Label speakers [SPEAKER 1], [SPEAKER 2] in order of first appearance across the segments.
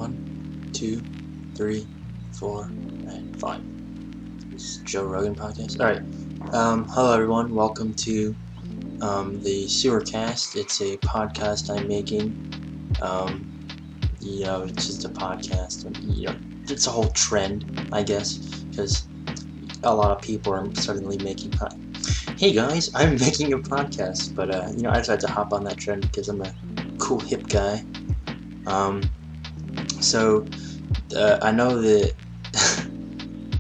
[SPEAKER 1] 1, 2, 3, 4, and 5. This is Joe Rogan podcast. Alright. Hello everyone. Welcome to the SewerCast. It's a podcast I'm making. It's just a podcast. It's a whole trend, I guess, because a lot of people are suddenly making hey guys, I'm making a podcast, but I decided to hop on that trend because I'm a cool hip guy. I know that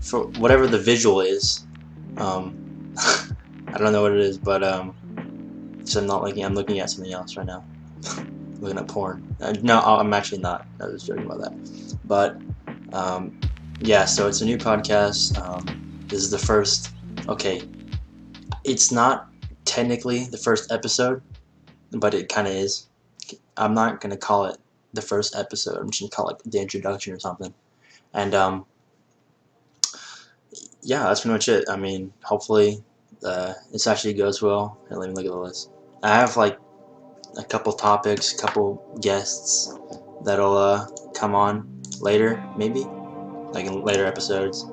[SPEAKER 1] for whatever the visual is, I don't know what it is, but so I'm looking at something else right now. Looking at porn. No, I'm actually not. I was joking about that. But so it's a new podcast. This is the first. Okay, it's not technically the first episode, but it kind of is. I'm not gonna call it the first episode. I'm just gonna call it the introduction or something. And that's pretty much it. I mean, hopefully this actually goes well. Here, let me look at the list. I have like a couple topics, a couple guests that'll come on later, maybe like in later episodes.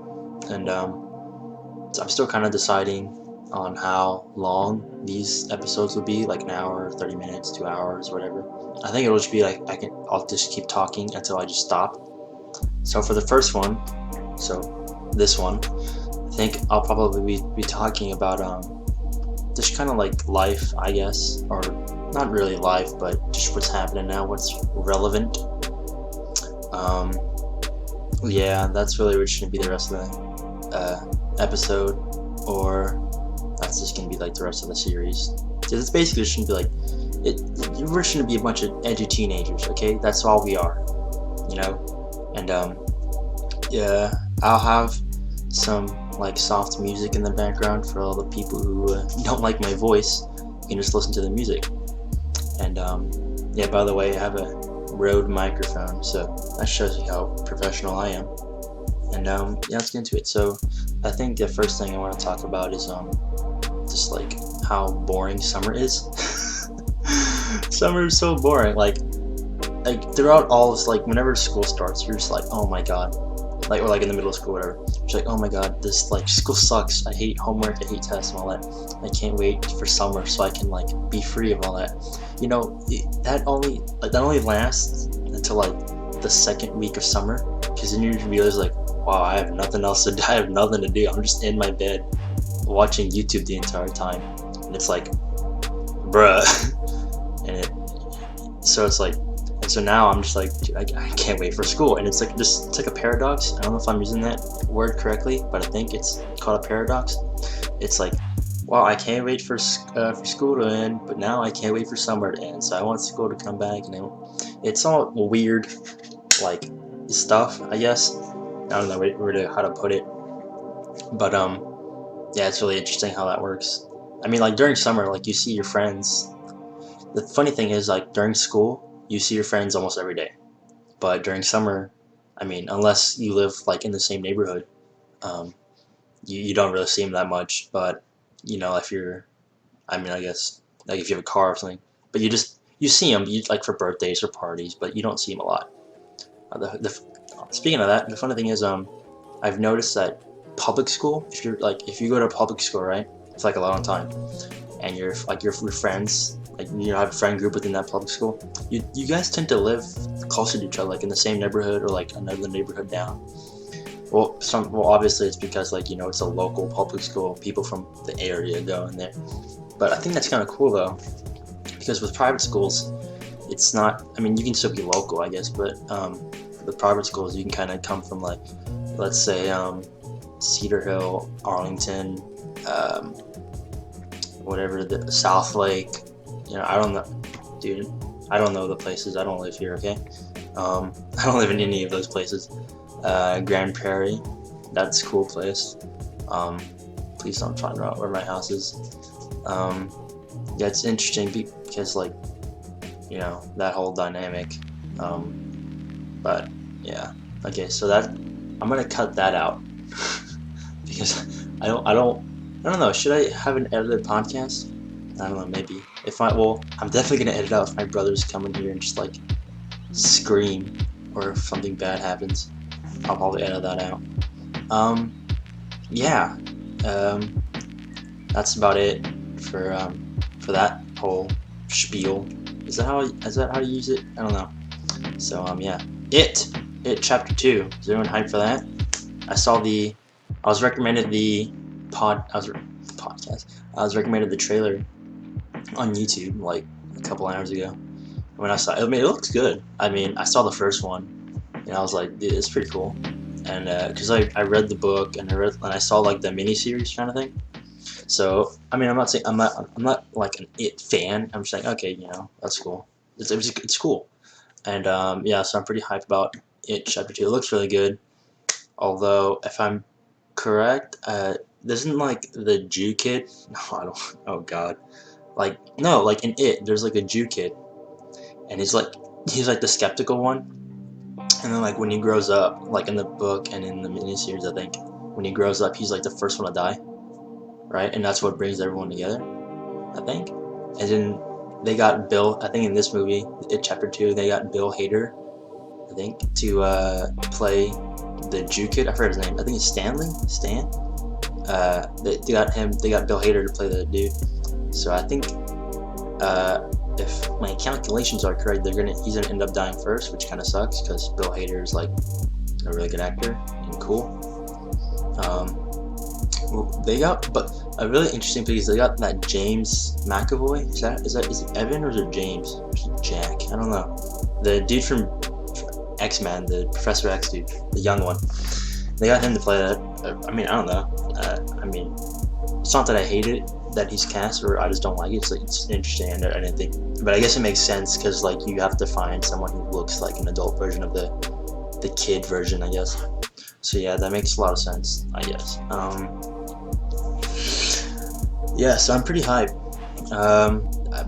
[SPEAKER 1] And so I'm still kind of deciding on how long these episodes will be, like an hour, 30 minutes, 2 hours, whatever. I think it'll just be like I'll just keep talking until I just stop. So for the first one, this one, I think I'll probably be talking about just kind of like life, I guess, or not really life, but just what's happening now, what's relevant. That's really what's going to be the rest of the episode, or that's just going to be like the rest of the series. It's basically just going to be like, we're just going to be a bunch of edgy teenagers, okay? That's all we are, And I'll have some like soft music in the background for all the people who don't like my voice. You can just listen to the music. And by the way, I have a Rode microphone, so that shows you how professional I am. And let's get into it. So I think the first thing I want to talk about is just like how boring summer is. Summer is so boring. Like throughout all this, like whenever school starts, you're just like, oh my god. Like, or like in the middle of school, whatever. It's like, oh my god, this like school sucks. I hate homework, I hate tests and all that. I can't wait for summer so I can like be free of all that. That only lasts until like the second week of summer, because then you realize like, wow, I have nothing else to do. I have nothing to do. I'm just in my bed watching YouTube the entire time, and it's like, bruh. So now I'm just like, dude, I can't wait for school, and it's like a paradox. I don't know if I'm using that word correctly, but I think it's called a paradox. It's like, wow, I can't wait for school to end, but now I can't wait for summer to end. So I want school to come back, and it's all weird, like stuff, I guess. I don't know how to put it, but it's really interesting how that works. I mean, like during summer, like you see your friends. The funny thing is, like during school, you see your friends almost every day, but during summer, I mean, unless you live like in the same neighborhood, you don't really see them that much. But if you're, I guess like if you have a car or something, but you see them, like for birthdays or parties, but you don't see them a lot. Speaking of that, the funny thing is, I've noticed that public school, if you go to a public school, right, it's like a long time, and you're like your friends. Like have a friend group within that public school. You guys tend to live closer to each other, like in the same neighborhood or like another neighborhood down. Well, obviously it's because like it's a local public school. People from the area go in there. But I think that's kind of cool though, because with private schools, it's not. I mean, you can still be local, I guess, but with private schools, you can kind of come from like, let's say, Cedar Hill, Arlington, whatever, the South Lake. I don't know, dude. I don't know the places. I don't live here, okay? I don't live in any of those places. Grand Prairie, that's a cool place. Please don't find out where my house is. It's interesting because, like, that whole dynamic. But yeah, okay. So I'm gonna cut that out because I don't know. Should I have an edited podcast? I don't know, maybe. I'm definitely gonna edit out if my brothers come in here and just like scream or if something bad happens, I'll probably edit that out. Yeah, that's about it for that whole spiel. Is that how you use it? I don't know. So yeah, it chapter 2. Is anyone hyped for that? I was recommended the podcast. I was recommended the trailer on YouTube like a couple hours ago. When I saw it, I mean, it looks good. I mean, I saw the first one, and I was like, dude, it's pretty cool. And because I read the book and I saw like the miniseries kind of thing. So I mean, I'm not like an It fan. I'm just like, okay, that's cool. It's cool. And yeah, so I'm pretty hyped about It chapter 2. It looks really good. Although, if I'm correct, isn't like the Jew kid? No, I don't. Oh God. Like no, like in It, there's like a Jew kid, and he's like the skeptical one. And then like when he grows up, like in the book and in the miniseries, I think when he grows up, he's like the first one to die, right? And that's what brings everyone together, I think. And then they got Bill. I think in this movie, It chapter 2, they got Bill Hader, I think, to play the Jew kid. I forgot his name. I think it's Stanley. Stan. They got him. They got Bill Hader to play the dude. So I think if my calculations are correct, he's gonna end up dying first, which kind of sucks because Bill Hader is like a really good actor and cool. They got, but a really interesting thing is they got that James McAvoy. Is it Evan or is it James? Or is it Jack? I don't know. The dude from X-Men, the Professor X dude, the young one. They got him to play that. I mean, I don't know. I mean, it's not that I hate it that he's cast, or I just don't like it. It's like it's interesting and anything. But I guess it makes sense because like you have to find someone who looks like an adult version of the kid version, I guess. So yeah, that makes a lot of sense, I guess. Yeah, so I'm pretty hyped.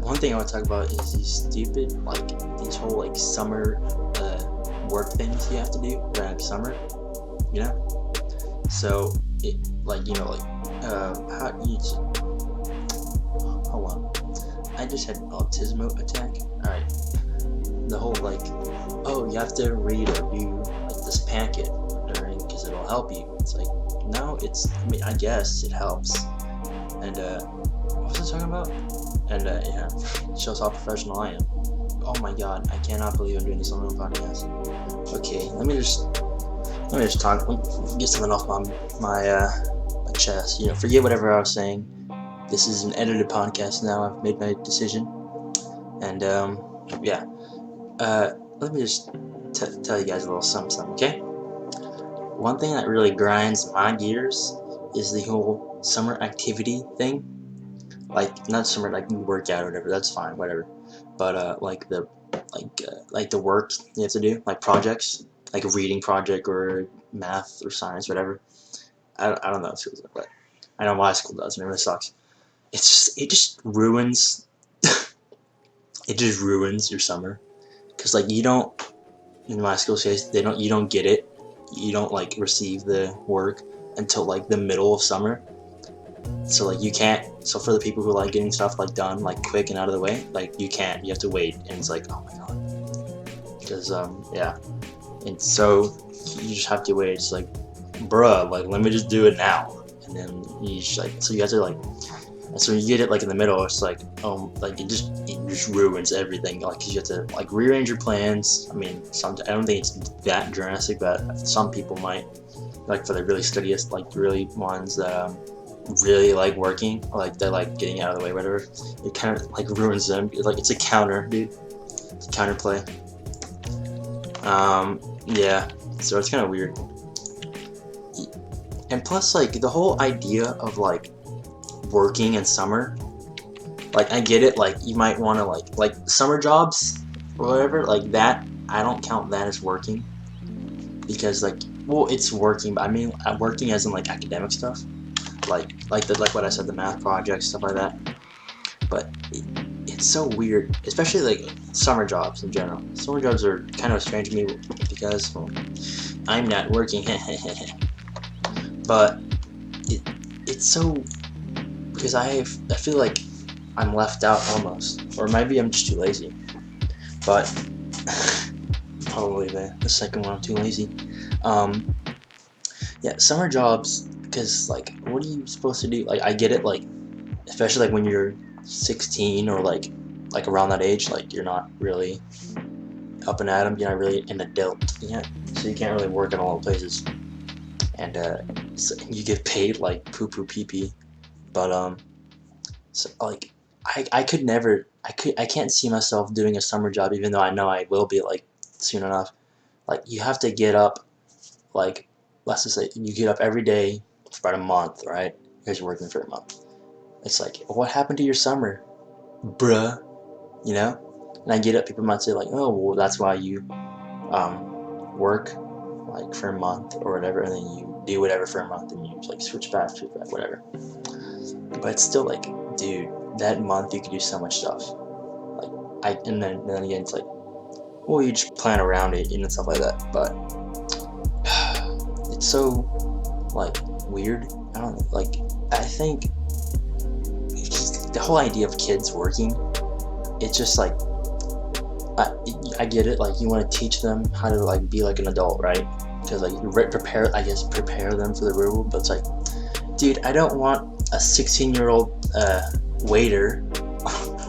[SPEAKER 1] One thing I want to talk about is these whole like summer work things you have to do during like, summer, So it how you hold on. I just had an autismo attack. Alright. The whole like, oh, you have to read or do like this packet during because it'll help you. It's like, no, I guess it helps. And what was I talking about? And yeah, it shows how professional I am. Oh my God, I cannot believe I'm doing this on my podcast. Okay, let me just talk, get something off my chest. Forget whatever I was saying. This is an edited podcast now. I've made my decision, and yeah. Let me just tell you guys a little something, okay? One thing that really grinds my gears is the whole summer activity thing. Like not summer, like you work out or whatever. That's fine, whatever. But like the work you have to do, like projects, like a reading project or math or science, whatever. I don't know if it feels like, but I know my school does, and it really sucks. It just ruins. It just ruins your summer, cause like you don't. In my school says you don't get it. You don't like receive the work until like the middle of summer. So like you can't. So for the people who like getting stuff like done like quick and out of the way, like you can't. You have to wait, and it's like, oh my God. Because yeah, and so you just have to wait. It's like, bruh, like let me just do it now, and then you just like, so you have to like, and so you get it like in the middle. It's like, like it just ruins everything. Like 'cause you have to like rearrange your plans. I mean, I don't think it's that drastic, but some people might, like for the really studious, like really ones that really like working, or like they're like getting out of the way, whatever. It kind of like ruins them. It's a counter, dude. It's a counterplay. Yeah. So it's kind of weird. And plus, like the whole idea of like working in summer, like I get it. Like you might want to like summer jobs or whatever, like that. I don't count that as working because like, well, it's working, but I mean working as in like academic stuff. Like what I said, the math projects, stuff like that. But it's so weird, especially like summer jobs in general. Summer jobs are kind of strange to me because, well, I'm not working. But it's so, because I feel like I'm left out almost, or maybe I'm just too lazy. But probably the second one. I'm too lazy. Yeah, summer jobs, because like, what are you supposed to do? Like, I get it, like, especially like when you're 16 or like around that age, like you're not really up and at 'em, you're not really an adult yet, so you can't really work in all the places, and so you get paid like poo poo pee pee. But so like I could never, I can't see myself doing a summer job, even though I know I will be like soon enough. Like you have to get up, like let's just say you get up every day for about a month, right? Because you're working for a month. It's like, what happened to your summer, bruh? You know? And I get it. People might say like, oh, well, that's why you work like for a month or whatever, and then you do whatever for a month, and you like switch back, whatever. But it's still like, dude, that month you could do so much stuff. Like and then again, it's like, well, you just plan around it and stuff like that. But it's so like weird. I don't know, like I think just the whole idea of kids working, it's just like I get it, like you want to teach them how to like be like an adult, right? Because like prepare them for the real world. But it's like, dude, I don't want a 16-year-old waiter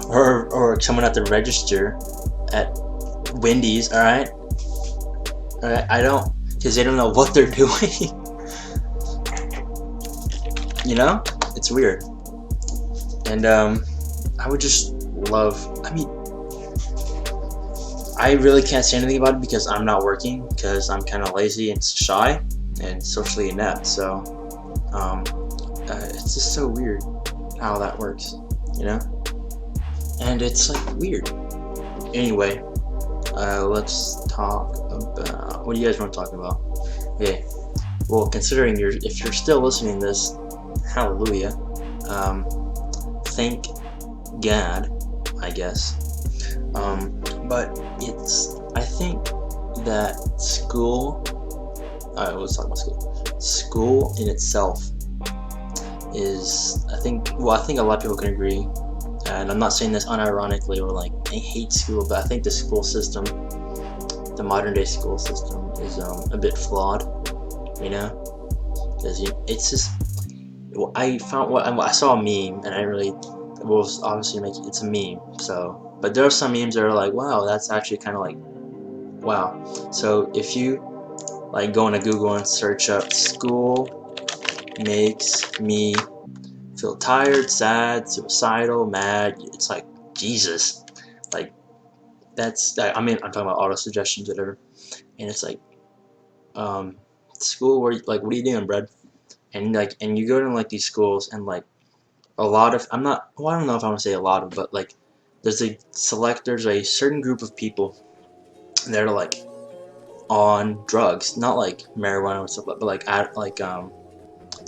[SPEAKER 1] or someone at the register at Wendy's, all right? I don't, because they don't know what they're doing. You know, it's weird. And I would just love, I mean, I really can't say anything about it because I'm not working, because I'm kind of lazy and shy and socially inept. So it's just so weird how that works, you know? And it's like weird. Anyway, let's talk about, what do you guys want to talk about? Okay, well, considering if you're still listening to this, hallelujah. Thank God, I guess. But I think that school, let's talk about school. School in itself is, I think a lot of people can agree, and I'm not saying this unironically or like I hate school, but I think the school system, the modern day school system, is a bit flawed, you know, because it's just, well, I saw a meme, and I really, well, obviously it's a meme, so. But there are some memes that are like, wow, that's actually kind of like, wow. So if you like go into Google and search up "school makes me feel tired, sad, suicidal, mad," it's like, Jesus, like that's, I mean, I'm talking about auto suggestions, whatever, and it's like, school, where like, what are you doing, bro? And like, and you go to like these schools, and like a lot of, I don't know if I want to say a lot of, but like there's a certain group of people that are like on drugs, not like marijuana or stuff, but like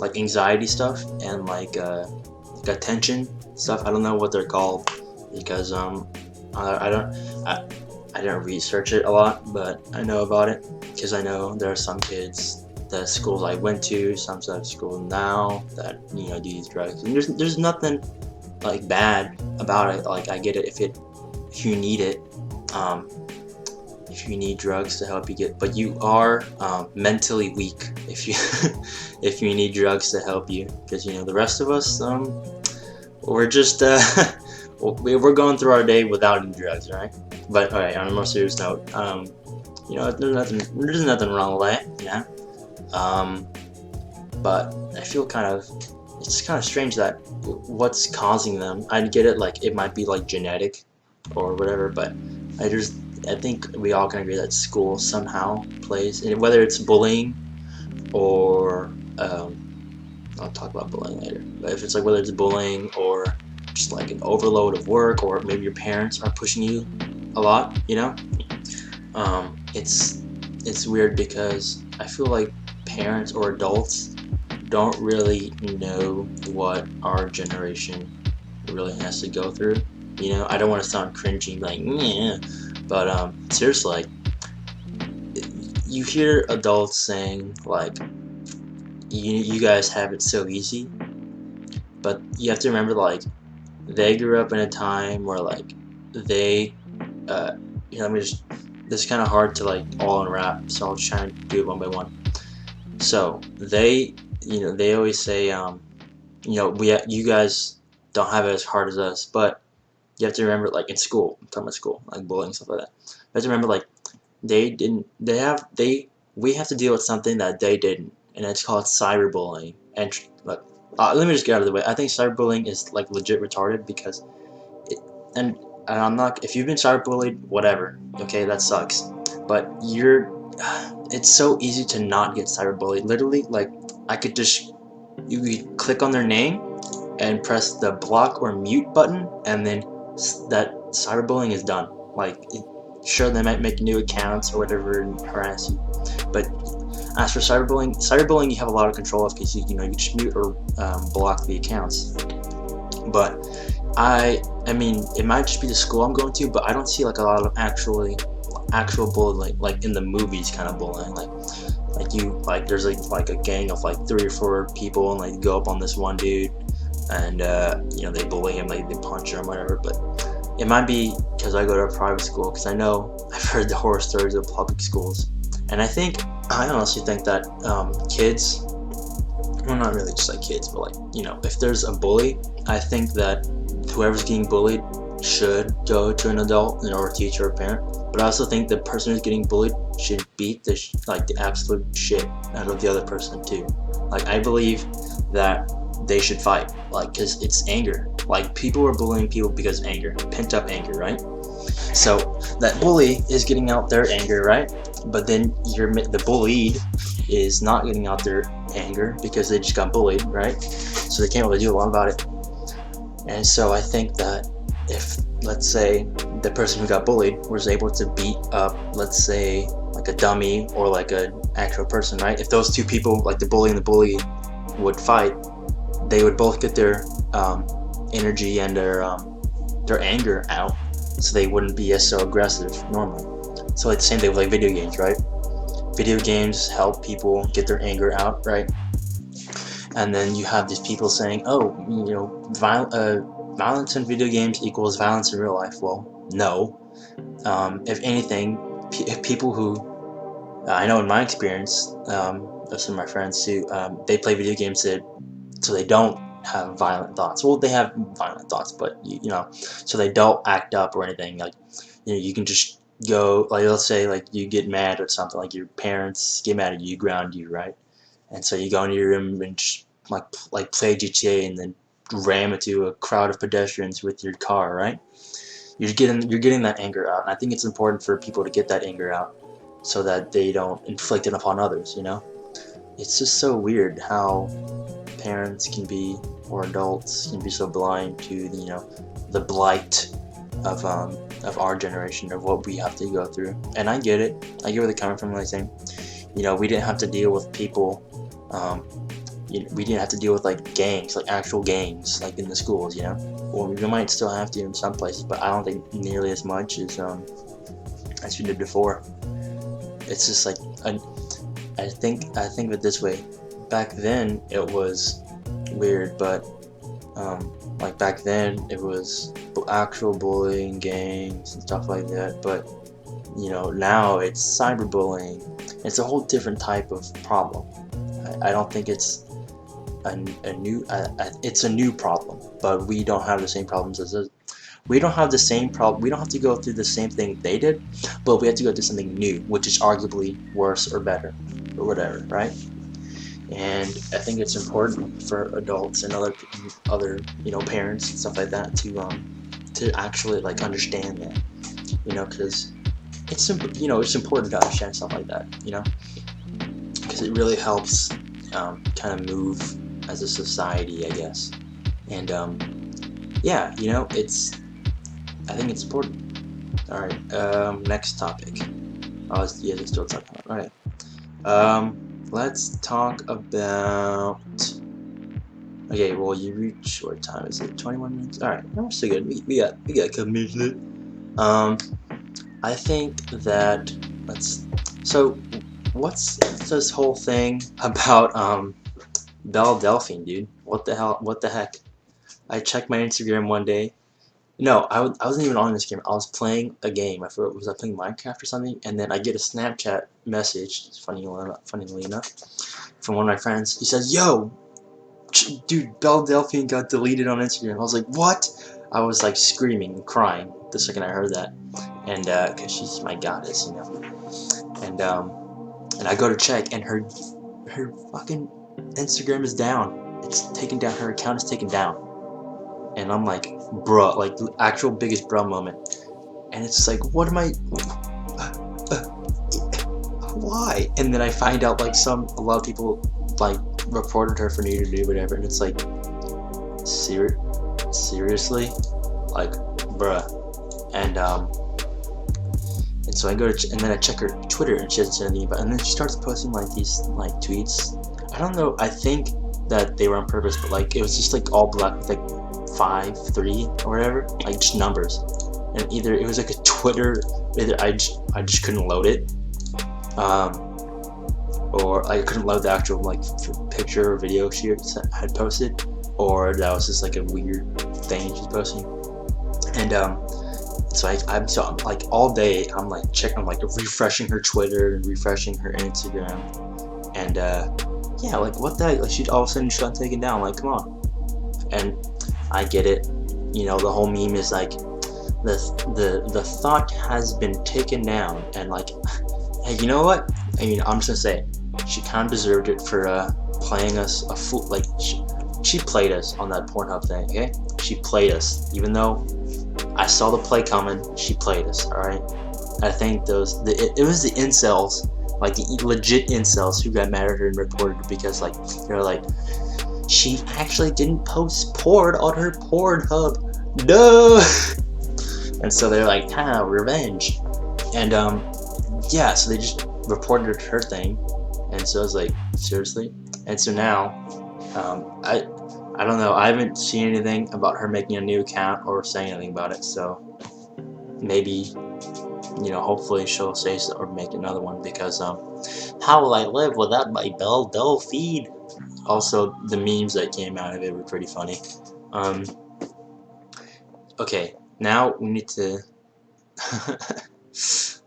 [SPEAKER 1] like anxiety stuff and like attention stuff. I don't know what they're called because I didn't research it a lot, but I know about it because I know there are some kids, the schools I went to, some schools now, that, you know, do these drugs. And there's nothing like bad about it. Like, I get it if you need it, if you need drugs to help you get, but you are mentally weak if you if you need drugs to help you, because, you know, the rest of us, we're just we're going through our day without any drugs, right? But alright, on a more serious note, you know, there's nothing wrong with that, you know. But I feel it's kind of strange that what's causing them. I get it, like it might be like genetic or whatever, but I think we all can agree that school somehow plays, and whether it's bullying or I'll talk about bullying later, but if it's like whether it's bullying or just like an overload of work, or maybe your parents are pushing you a lot, you know, it's weird because I feel like parents or adults don't really know what our generation really has to go through. You know, I don't want to sound cringy, like, yeah, but seriously, like, you hear adults saying like, you guys have it so easy, but you have to remember, like, they grew up in a time where like they you know, let me just this is kind of hard to like all unwrap, so I'll try and do it one by one. So they, they always say, you guys don't have it as hard as us, but you have to remember, like in school, I'm talking about school, like bullying stuff like that. You have to remember, like they didn't, they have, they, we have to deal with something that they didn't, and it's called cyberbullying. And like, let me just get out of the way. I think cyberbullying is like legit retarded because, it, and I'm not. If you've been cyberbullied, whatever. Okay, that sucks. But it's so easy to not get cyberbullied. Literally, like I could just, you could click on their name and press the block or mute button, and then that cyberbullying is done. Like, sure, they might make new accounts or whatever and harass you, but as for cyberbullying you have a lot of control of because you just mute or block the accounts. But I mean, it might just be the school I'm going to, but I don't see like a lot of actual bullying, like in the movies kind of bullying, like there's like a gang of like 3 or 4 people and like go up on this one dude and they bully him, like they punch him or whatever. But it might be because I go to a private school, because I know I've heard the horror stories of public schools, and I honestly think that kids, well, not really just like kids, but like if there's a bully, I think that whoever's getting bullied should go to an adult, or a teacher or a parent. But I also think the person who's getting bullied should beat the absolute shit out of the other person too. Like, I believe that they should fight, like, because it's anger. Like, people are bullying people because of anger, pent up anger, right? So that bully is getting out their anger, right? But then the bullied is not getting out their anger because they just got bullied, right? So they can't really do a lot about it. And so I think that if, let's say, the person who got bullied was able to beat up, let's say, like a dummy or like an actual person, right? If those two people, like the bully and the bully, would fight, they would both get their energy and their anger out, so they wouldn't be as so aggressive normally. So like the same thing with like video games, right? Video games help people get their anger out, right? And then you have these people saying, oh, violence in video games equals violence in real life. Well, no. If anything, people who, I know in my experience, of some of my friends who, they play video games so they don't have violent thoughts. Well, they have violent thoughts, but so they don't act up or anything. Like, you can just go, like, let's say like you get mad or something, like your parents get mad at you, ground you, right? And so you go into your room and just like play GTA and then ram into a crowd of pedestrians with your car, right? You're getting that anger out, and I think it's important for people to get that anger out so that they don't inflict it upon others. It's just so weird how parents can be, or adults can be, so blind to the blight of our generation, of what we have to go through. And I get it. I get where they're coming from. Like saying, we didn't have to deal with people. We didn't have to deal with like gangs, like actual gangs, like in the schools. Well, we might still have to in some places, but I don't think nearly as much as we did before. It's just like I think of it this way. Back then it was weird, but like back then it was actual bullying, gangs and stuff like that. But now it's cyberbullying. It's a whole different type of problem. I don't think it's it's a new problem, but we don't have the same problems we don't have the same problem. We don't have to go through the same thing they did, but we have to go through something new, which is arguably worse or better or whatever, right? And I think it's important for adults and other parents and stuff like that to actually like understand that, because it's important to understand stuff like that, because it really helps kind of move as a society, I guess. And yeah, I think it's important. All right, next topic. Yeah, they're still talking about. All right. Let's talk about. Okay, well, you reach, what time is it? 21 minutes. All right, we're still good. We got a couple minutes left. I think that So, what's this whole thing about Belle Delphine, dude? What the hell? What the heck? I checked my Instagram one day, No, I wasn't even on Instagram. I was playing a game. I forgot, was I playing Minecraft or something? And then I get a Snapchat message, funnily enough, from one of my friends. He says, "Yo, dude, Belle Delphine got deleted on Instagram." I was like, "What?" I was like screaming and crying the second I heard that, and cause she's my goddess, you know. And I go to check, and her fucking Instagram is down. It's taken down. Her account is taken down. And I'm like, bruh, like the actual biggest bruh moment. And it's like, what am I? Why? And then I find out like a lot of people like reported her for nudity or whatever, and it's like, seriously, like, bruh. And so I go to and then I check her Twitter, and she hasn't said anything about it. And then she starts posting like these like tweets. I don't know. I think that they were on purpose, but like it was just like all black with like 5, 3 or whatever, like just numbers. And either it was like a Twitter, either I just couldn't load it, or I couldn't load the actual like picture or video she had posted, or that was just like a weird thing she's posting. And so I'm like all day I'm like I'm like refreshing her Twitter and refreshing her Instagram, and yeah, like what the heck? Like she all of a sudden she got taken down. Like, come on. And I get it. You know, the whole meme is like the thought has been taken down, and like, hey, you know what? I mean, I'm just gonna say it. She kind of deserved it for playing us a fool. Like she played us on that Pornhub thing. Okay, she played us, even though I saw the play coming. She played us. All right. I think it was the incels, like the legit incels, who got mad at her and reported her because like they're like, she actually didn't post porn on her Pornhub. No. And so they're like, revenge. And yeah, so they just reported her thing, and so I was like, seriously. And so now I don't know, I haven't seen anything about her making a new account or saying anything about it, so maybe, you know, hopefully she'll say so, or make another one, because how will I live without my Belle Delphine? Also, the memes that came out of it were pretty funny. Okay, now we need to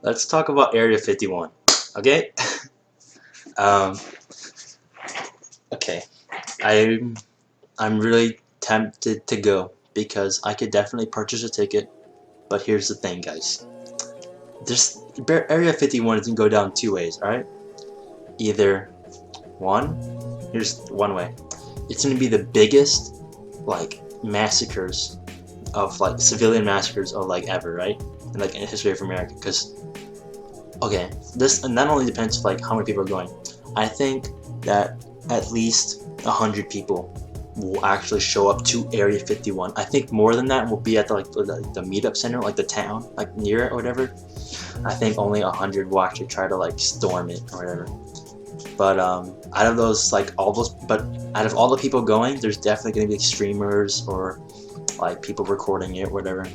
[SPEAKER 1] let's talk about Area 51. Okay. um, okay, I'm really tempted to go because I could definitely purchase a ticket, but here's the thing, guys. This Area 51 can go down 2 ways, alright? Either one, here's one way. It's gonna be the biggest, like, massacres of, like, civilian massacres of, like, ever, right? And, like, in the history of America, because, okay, this not only depends, like, how many people are going. I think that at least 100 people will actually show up to Area 51. I think more than that will be at the meetup center, like the town, like near it or whatever. I think only 100 will actually try to like storm it or whatever. But out of those, like but out of all the people going, there's definitely gonna be like, streamers or like people recording it, or whatever.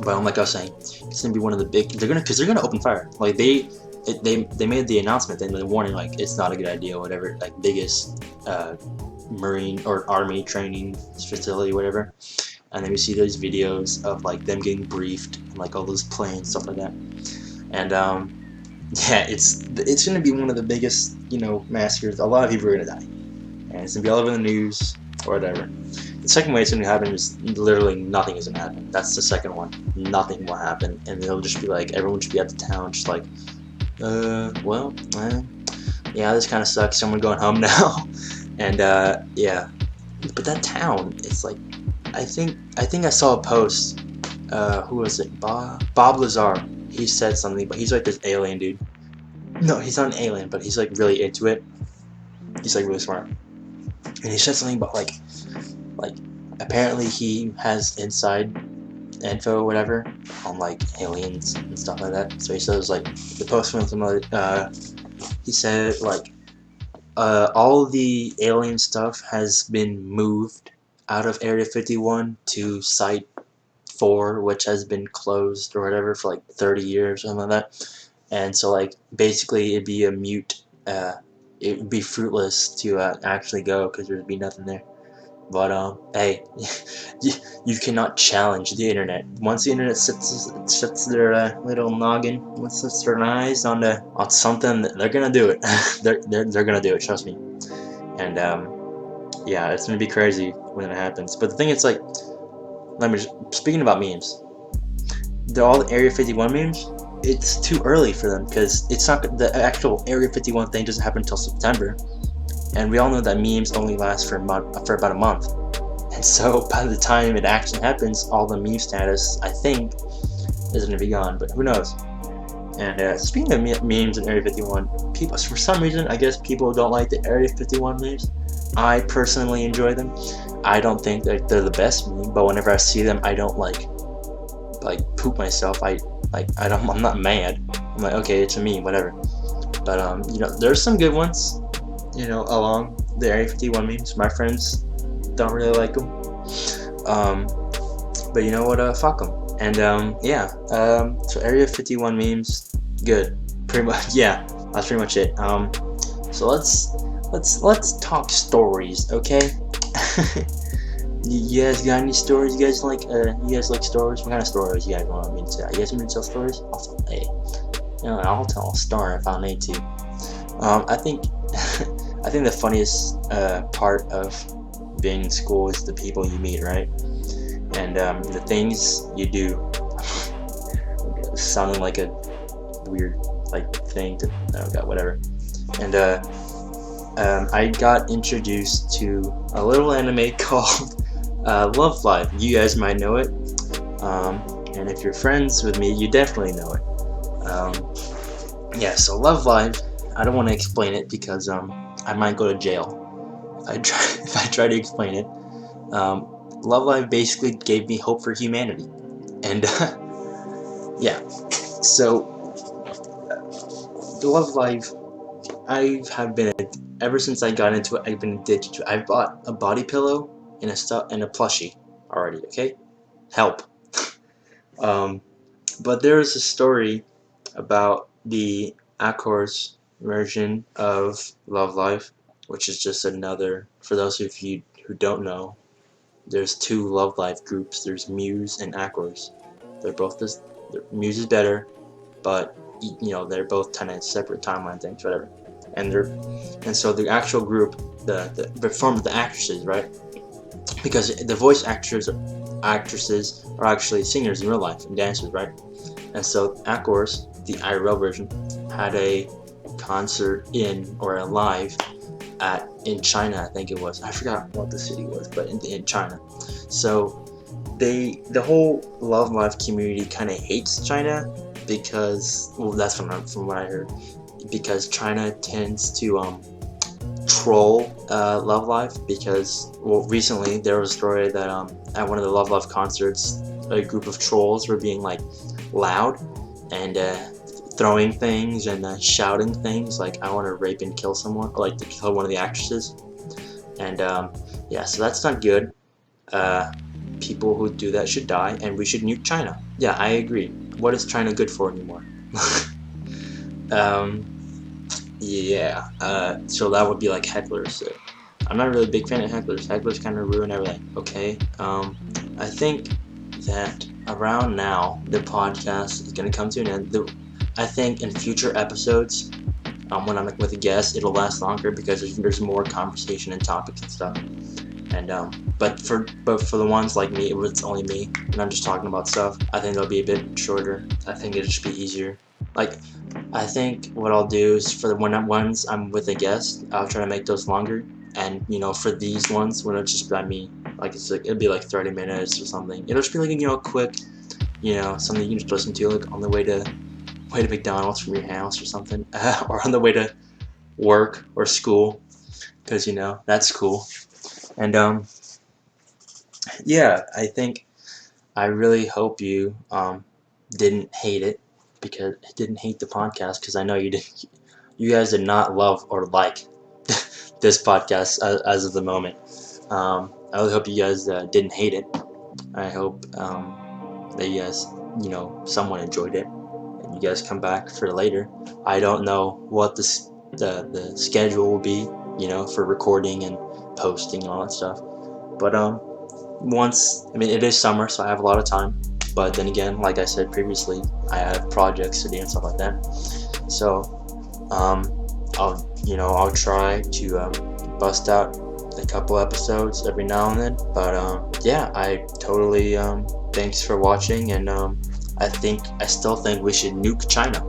[SPEAKER 1] But like I was saying, it's gonna be one of the big. Because they're gonna open fire. Like they made the announcement, then the warning, like it's not a good idea, or whatever. Like biggest Marine or Army training facility, whatever. And then we see those videos of like them getting briefed, and, like all those planes, stuff like that. And yeah, it's gonna be one of the biggest, you know, massacres. A lot of people are gonna die, and it's gonna be all over the news or whatever. The second way it's gonna happen is literally nothing is gonna happen. That's the second one. Nothing will happen, and it'll just be like everyone should be at the town, just like, well, yeah, this kind of sucks. Someone going home now, and yeah. But that town, it's like, I think I saw a post. Who was it? Bob Lazar. He said something, but he's like this alien dude. No, he's not an alien, but he's like really into it. He's like really smart, and he said something about like apparently he has inside info or whatever on like aliens and stuff like that. So he says like the post went from he said like all the alien stuff has been moved out of Area 51 to Site 4, which has been closed or whatever for like 30 years or something like that. And so like basically it'd be a mute, it would be fruitless to actually go because there'd be nothing there. But hey, you cannot challenge the internet. Once the internet sets their little noggin, once sets their eyes on something, they're gonna do it. they're gonna do it. Trust me. And yeah, it's gonna be crazy when it happens. But the thing is, like, speaking about memes, they're all the Area 51 memes. It's too early for them because it's not the actual Area 51 thing doesn't happen until September, and we all know that memes only last for about a month. And so by the time it actually happens, all the meme status, I think, is going to be gone. But who knows? And speaking of memes in Area 51, people, for some reason, I guess people don't like the Area 51 memes. I personally enjoy them. I don't think that they're the best meme, but whenever I see them, I don't like poop myself. I'm not mad. I'm like, okay, it's a meme, whatever. But there's some good ones, along the Area 51 memes. My friends don't really like them. But you know what? Fuck them. And yeah. So Area 51 memes, good. Pretty much, yeah. That's pretty much it. So let's talk stories, okay? You guys got any stories? You guys like stories? What kind of stories you guys want me to tell? You guys want me to tell stories? I'll tell a story if I need to. I think I think the funniest part of being in school is the people you meet, right? And the things you do. Sounding like a weird thing to whatever. And I got introduced to a little anime called Love Live. You guys might know it, and if you're friends with me, you definitely know it. Yeah, so Love Live. I don't want to explain it because I might go to jail if I try to explain it. Love Live basically gave me hope for humanity, and yeah. So Love Live, I have been ever since I got into it. I've been addicted to it. I've bought a body pillow and a plushie already. Okay, help. But there is a story about the Accor's version of Love Live, which is just another. For those of you who don't know, there's two Love Live groups. There's Muse and Accor's. They're both Muse is better, but they're both kind of separate timeline things, whatever. And so the actual group, the form of the actresses, right? Because the voice actresses are actually singers in real life and dancers, right? And so Accor's, the IRL version, had a concert live in China, I think it was. I forgot what the city was, but in China. So the whole Love Live community kind of hates China because, well, that's from what I heard, because China tends to troll Love Live because, well, recently there was a story that at one of the Love Live concerts, a group of trolls were being loud and throwing things and shouting things like, I want to rape and kill someone, or to kill one of the actresses. And yeah, so that's not good. People who do that should die, and we should nuke China. Yeah, I agree. What is China good for anymore? Yeah, so that would be like hecklers. So I'm not really a big fan of hecklers. Hecklers kind of ruin everything. Okay, I think that around now the podcast is going to come to an end. I think in future episodes, when I'm with a guest, it'll last longer because there's more conversation and topics and stuff. And but for the ones like me, it's only me and I'm just talking about stuff, I think they'll be a bit shorter. I think it should be easier. I think what I'll do is for the ones I'm with a guest, I'll try to make those longer. And for these ones, when it's just by me, it'll be 30 minutes or something. It'll just be quick, something you can just listen to on the way to McDonald's from your house or something, or on the way to work or school, because that's cool. And yeah, I really hope you didn't hate it, because didn't hate the podcast, because I know you didn't. You guys did not love or like this podcast as of the moment. I really hope you guys didn't hate it. I hope that you guys, someone enjoyed it, and you guys come back for later. I don't know what the schedule will be, for recording and posting and all that stuff. But I mean, it is summer, so I have a lot of time. But then again, like I said previously, I have projects to do and stuff like that. So I'll try to bust out a couple episodes every now and then. But yeah, I totally thanks for watching, and I still think we should nuke China.